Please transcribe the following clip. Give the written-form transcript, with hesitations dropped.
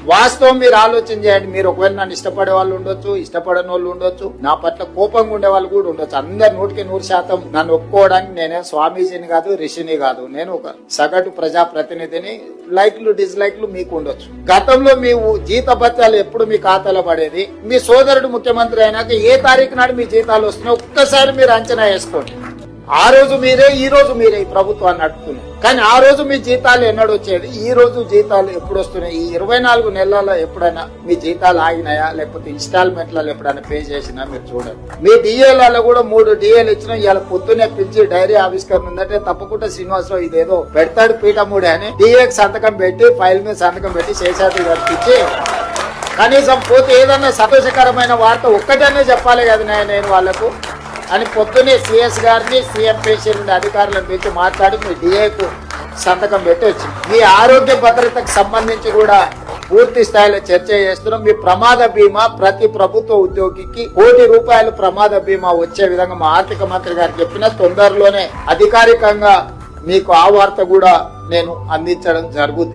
వాస్తవం మీరు ఆలోచన చేయండి. మీరు ఒకవేళ నన్ను ఇష్టపడే వాళ్ళు ఉండొచ్చు, ఇష్టపడని వాళ్ళు ఉండొచ్చు, నా పట్ల కోపంగా ఉండే వాళ్ళు కూడా ఉండొచ్చు. అందరు 100% నన్ను ఒప్పుకోవడానికి నేనే స్వామీజీని కాదు, రిషిని కాదు. నేను ఒక సగటు ప్రజాప్రతినిధిని. లైక్లు డిస్లైక్లు మీకు ఉండొచ్చు. గతంలో మీ జీతభత్యాలు ఎప్పుడు మీ ఖాతాలో పడేది? మీ సోదరుడు ముఖ్యమంత్రి అయినాక ఏ తారీఖు నాడు మీ జీతాలు వస్తున్నాయి ఒక్కసారి మీరు అంచనా వేసుకోండి. ఆ రోజు మీరే, ఈ రోజు మీరే ఈ ప్రభుత్వాన్ని నడుపుతున్నారు. కానీ ఆ రోజు మీ జీతాలు ఎన్నడు వచ్చేది, ఈ రోజు జీతాలు ఎప్పుడు వస్తున్నాయి? ఈ 24 నెలల్లో ఎప్పుడైనా మీ జీతాలు ఆగినాయా, లేకపోతే ఇన్స్టాల్మెంట్లలో ఎప్పుడైనా పే చేసినా మీరు చూడండి. మీ డిఏలలో కూడా 3 డిఏలు ఇచ్చినా ఇవాళ పొద్దునే పిలిచి డైరీ ఆవిష్కరణ ఉందంటే తప్పకుండా శ్రీనివాసరావు ఇదేదో పెడతాడు పీఠముడే అని డిఏకి సంతకం పెట్టి, ఫైల్ మీద సంతకం పెట్టి శేషాద్రి గారికి ఇచ్చి కనీసం పోతే ఏదన్నా సంతోషకరమైన వార్త ఒక్కటనే చెప్పాలి కదా నేను వాళ్లకు అని పొద్దునే సిఎస్ గారిని, సీఎం పేషీ నుండి అధికారులను పిలిచి మాట్లాడి మీ డిఏకు సంతకం పెట్టి వచ్చింది. మీ ఆరోగ్య భద్రతకు సంబంధించి కూడా పూర్తి స్థాయిలో చర్చ చేస్తున్నాం. మీ ప్రమాద బీమా ప్రతి ప్రభుత్వ ఉద్యోగికి ₹1 కోటి ప్రమాద బీమా వచ్చే విధంగా మా ఆర్థిక మంత్రి గారు చెప్పిన తొందరలోనే అధికారికంగా మీకు ఆ వార్త కూడా నేను అందించడం జరుగుతుంది.